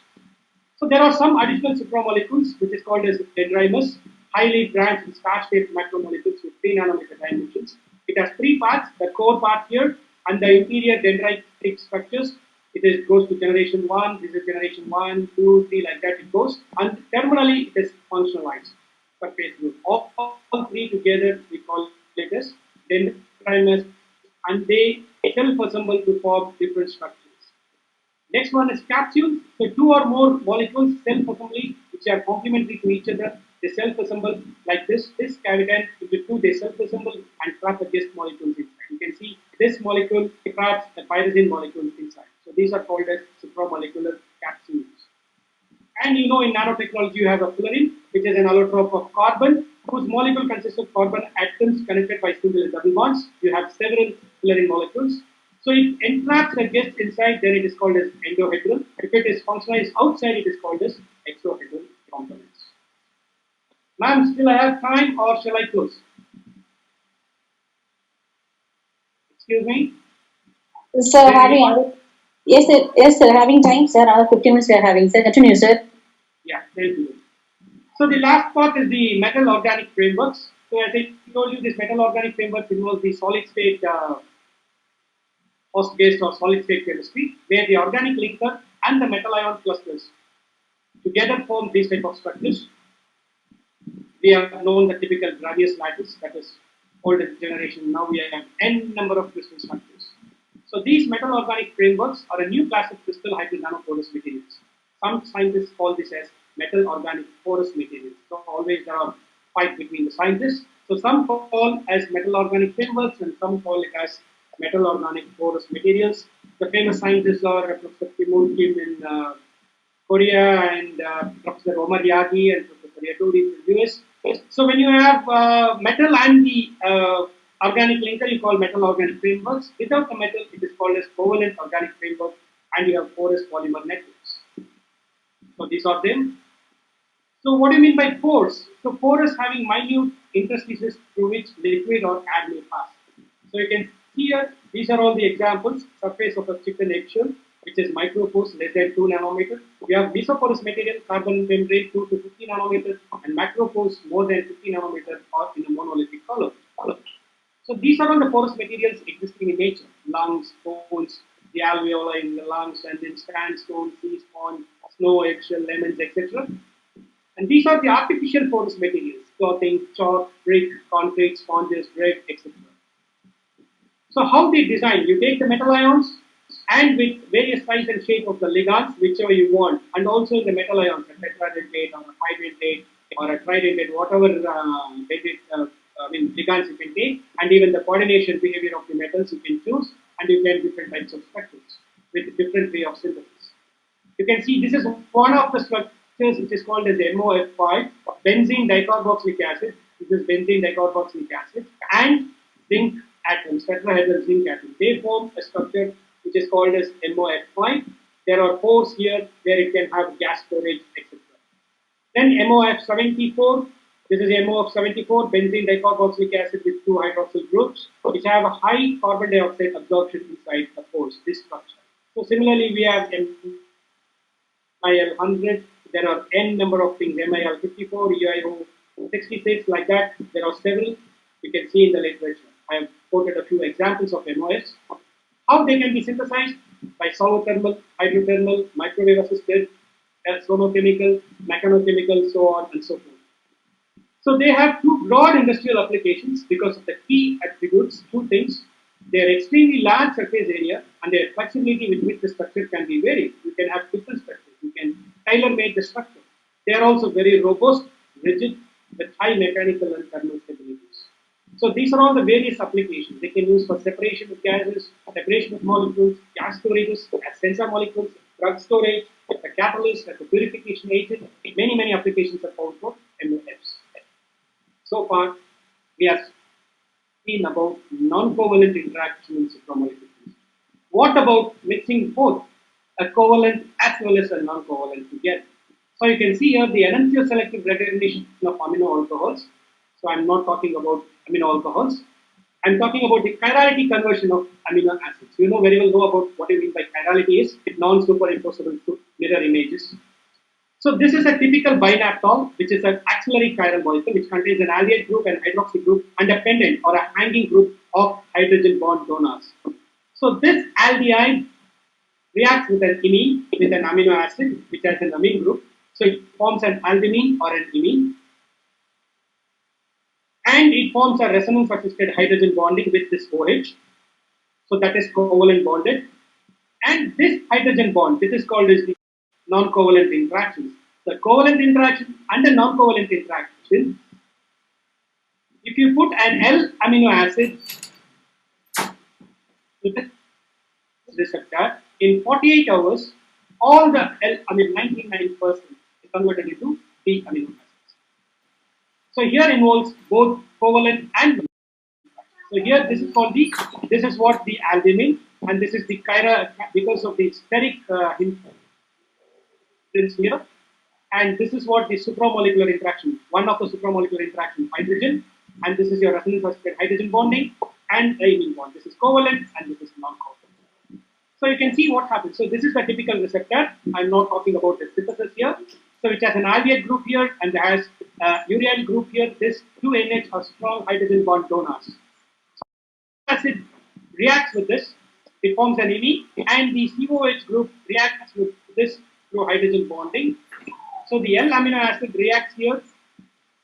So there are some additional supramolecules, which is called as dendrimers, highly branched star-shaped macromolecules with 3 nanometer dimensions. It has three parts: the core part here, and the interior dendritic structures. Goes to generation 1, this is generation 1, 2, 3, like that it goes. And terminally, it is functionalized per phase group. All three together, we call it as dendrimers, and they self-assemble to form different structures. Next one is capsules. So two or more molecules self-assembly, which are complementary to each other. They self-assemble like this. This cavitant into two, they self-assemble and trap the guest molecules inside. You can see this molecule traps the pyrazine molecules inside. So these are called as supramolecular capsules. And you know, in nanotechnology, you have a fluorine, which is an allotrope of carbon, whose molecule consists of carbon atoms connected by single and double bonds. You have several fluorine molecules. So it entraps the guest inside, then it is called as endohedral. If it is functionalized outside, it is called as exohedral components. Ma'am, still I have time or shall I close? Excuse me? Sir, yes, sir, having time, sir. Another 15 minutes we are having, sir. Continue, sir. Yeah, thank you. So the last part is the metal organic frameworks. So as I told you, this metal organic framework involves the solid state host-based or solid-state chemistry, where the organic linker and the metal ion clusters together form these type of structures. We have known the typical Gravius lattice, that is older generation. Now we have n number of crystal structures. So these metal organic frameworks are a new class of crystal hybrid nanoporous materials. Some scientists call this as metal organic porous materials. So always there are fight between the scientists. So some call as metal organic frameworks and some call it as metal organic porous materials. The famous scientists are Professor Kim in Korea and Professor Omar Yagi and Professor Yaturi from US. So when you have metal and the organic linker, you call metal organic frameworks. Without the metal, it is called as covalent organic framework, and you have porous polymer networks. So these are them. So what do you mean by pores? So pores having minute interstices through which liquid or air may pass. So you can see here, these are all the examples. Surface of a chicken eggshell, which is micropores less than 2 nanometers. We have mesoporous material, carbon membrane 2 to 50 nanometers, and macropores more than 50 nanometers or in a monolithic column. So these are all the porous materials existing in nature: lungs, bones, the alveoli in the lungs, and then sandstone, sea sponge, snow, eggshell, lemons, etc. And these are the artificial porous materials: clothing, chalk, brick, concrete, sponges, bread, etc. So how they design? You take the metal ions, and with various size and shape of the ligands, whichever you want, and also in the metal ions, a tetradentate or a bidentate or a tridentate, whatever ligands you can take, and even the coordination behavior of the metals you can choose, and you get different types of structures with different way of synthesis. You can see this is one of the structures which is called as MOF5, benzene dicarboxylic acid. This is benzene dicarboxylic acid and zinc atoms, tetrahedral zinc atoms. They form a structure which is called as MOF5. There are pores here where it can have gas storage, etc. Then MOF74. This is MOF74, benzene dicarboxylic acid with two hydroxyl groups, which have a high carbon dioxide absorption inside the pores. This structure. So similarly, we have MIL100, there are n number of things, MIL54, EIO66, like that. There are several you can see in the literature. I have quoted a few examples of MOFs. How they can be synthesized? By solvothermal, hydrothermal, microwave assisted, sonochemical, mechanochemical, so on and so forth. So they have two broad industrial applications because of the key attributes, two things. They are extremely large surface area and their flexibility with which the structure can be varied. You can have different structures. You can tailor-make the structure. They are also very robust, rigid, with high mechanical and thermal stabilities. So these are all the various applications. They can use for separation of gases, separation of molecules, gas storages, as sensor molecules, drug storage, as a catalyst, as a purification agent. Many applications are found for MOFs. So far, we have seen about non-covalent interaction in supramolecular chemistry. What about mixing both a covalent as well as a non-covalent together? So you can see here the enantioselective recognition of amino alcohols. So I'm not talking about amino alcohols. I'm talking about the chirality conversion of amino acids. You know very well know about what I mean by chirality is non-superimposable mirror images. So this is a typical binaptol, which is an auxiliary chiral molecule, which contains an aldehyde group and hydroxy group and a pendant or a hanging group of hydrogen bond donors. So this aldehyde reacts with an imine with an amino acid, which has an amine group. So it forms an albumin or an imine. And it forms a resonance-assisted hydrogen bonding with this OH. So that is covalent bonded. And this hydrogen bond, this is called as the non-covalent interactions. The covalent interaction and the non-covalent interaction, if you put an L amino acid with this receptor, in 48 hours, all the 99% is converted into D amino acids. So here involves both covalent and so here this is what the albumin and this is the chiral because of the steric here, and this is what the supramolecular interaction, one of the supramolecular interaction, hydrogen, and this is your resonance-assisted hydrogen bonding and the imine bond. This is covalent and this is non-covalent. So you can see what happens. So this is the typical receptor. I'm not talking about the synthesis here. So which has an aldehyde group here and has a ureal group here. This 2NH are strong hydrogen bond donors. So acid reacts with this. It forms an imine, and the COH group reacts with this through hydrogen bonding. So the L amino acid reacts here,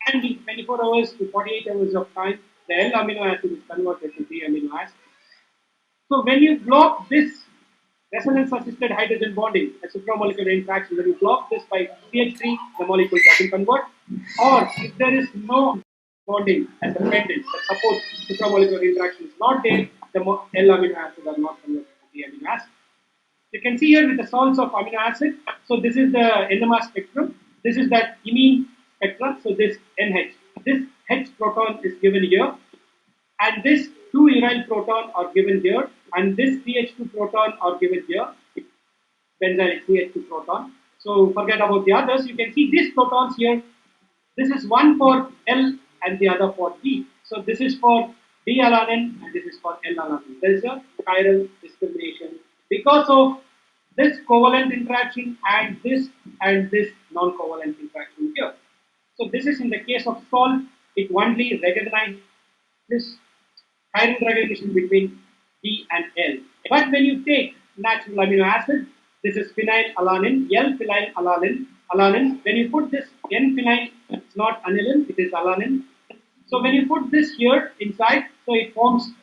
and in 24 hours to 48 hours of time, the L amino acid is converted to D amino acid. So when you block this resonance-assisted hydrogen bonding, a supramolecular interaction, when you block this by CH3, the molecule doesn't convert. Or if there is no bonding as a pendant that supports supramolecular interaction is not there, the L amino acid are not converted to D amino acid. You can see here with the salts of amino acid. So this is the NMR spectrum. This is that imine spectrum. So this NH. This H proton is given here. And this 2 uryl proton are given here. And this CH2 proton are given here. Benzylic CH2 proton. So forget about the others. You can see these protons here. This is one for L and the other for D. So this is for D alanine and this is for L alanine. There is a chiral discrimination because of this covalent interaction and this non-covalent interaction here. So this is in the case of salt, it only recognizes this chiral recognition between D and L. But when you take natural amino acid, this is phenylalanine, L-phenylalanine. When you put this N-phenyl, it's not aniline, it is alanine. So when you put this here inside, so it forms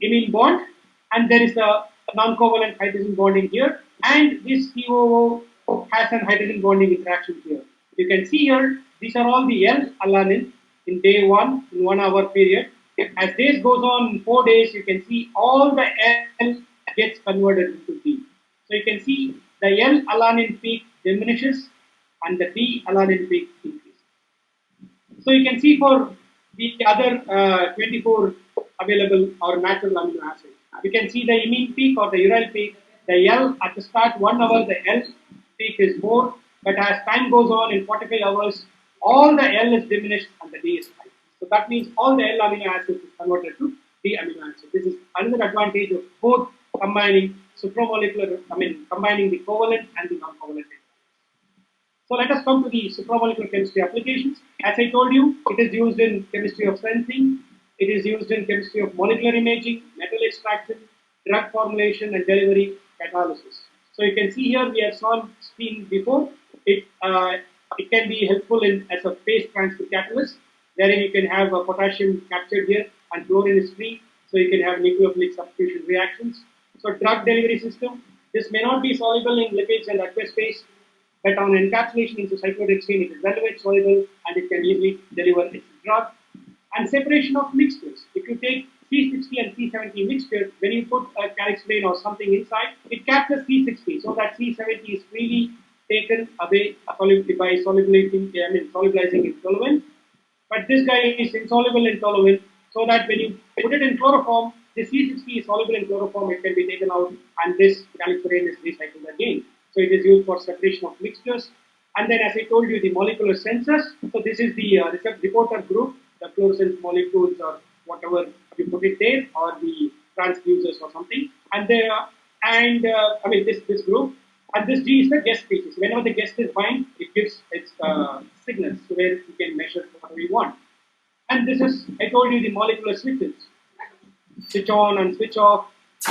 imine bond, and there is a non-covalent hydrogen bonding here, and this COO has an hydrogen bonding interaction here. You can see here, these are all the L-alanine in day 1, in 1 hour period. As days goes on, in 4 days, you can see all the L gets converted into D. So you can see the L-alanine peak diminishes and the D-alanine peak increases. So you can see for the other 24 available or natural amino acids, you can see the imine peak or the uryl peak. The L at the start 1 hour, the L peak is more, but as time goes on in 45 hours, all the L is diminished and the D is high. So that means all the L amino acids is converted to D amino acid. This is another advantage of both combining combining the covalent and the non-covalent. So let us come to the supramolecular chemistry applications. As I told you, it is used in chemistry of sensing, it is used in chemistry of molecular imaging, metal extraction, drug formulation and delivery, catalysis. So you can see here we have seen before, it can be helpful as a phase transfer catalyst, wherein you can have potassium captured here and fluorine is free, so you can have nucleophilic substitution reactions. So drug delivery system, this may not be soluble in lipids and aqueous phase, but on encapsulation into cyclohexane, it is very well soluble and it can easily deliver its drug. And separation of mixtures. If you take C60 and C70 mixture, when you put a calixane or something inside, it captures C60, so that C70 is freely taken away by solubilizing in toluene. But this guy is insoluble in toluene, so that when you put it in chloroform, the C60 is soluble in chloroform, it can be taken out, and this calixane is recycled again. So it is used for separation of mixtures. And then, as I told you, the molecular sensors. So this is the reporter group, the fluorescent molecules or whatever you put it there, or the transducers or something. And this group. And this G is the guest species. Whenever the guest is bind, it gives its signals, so where you can measure whatever you want. And this is, I told you, the molecular switches. Switch on and switch off.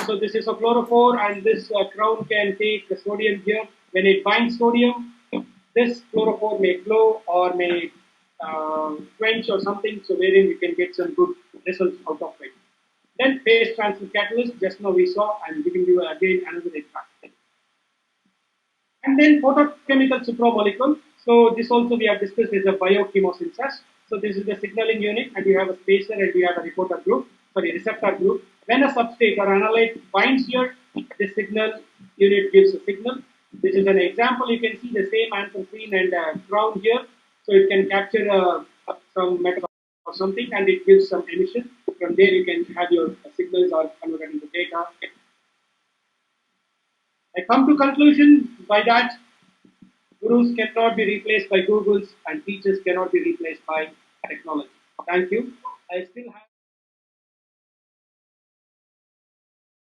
So this is a fluorophore, and this crown can take the sodium here. When it binds sodium, this fluorophore may flow or may quench or something, so wherein we can get some good results out of it. Then phase transfer catalyst, just now we saw, I'm giving you again another example. And then photochemical supramolecule. So this also we have discussed is a biochemosynthesis. So this is the signaling unit, and you have a spacer and you have a receptor group. When a substrate or analyte binds here, the signal unit gives a signal. This is an example. You can see the same anthracene and crown here. So it can capture some metal or something, and it gives some emission. From there, you can have your signals or converted into data. I come to conclusion by that gurus cannot be replaced by Googles and teachers cannot be replaced by technology. Thank you. I still have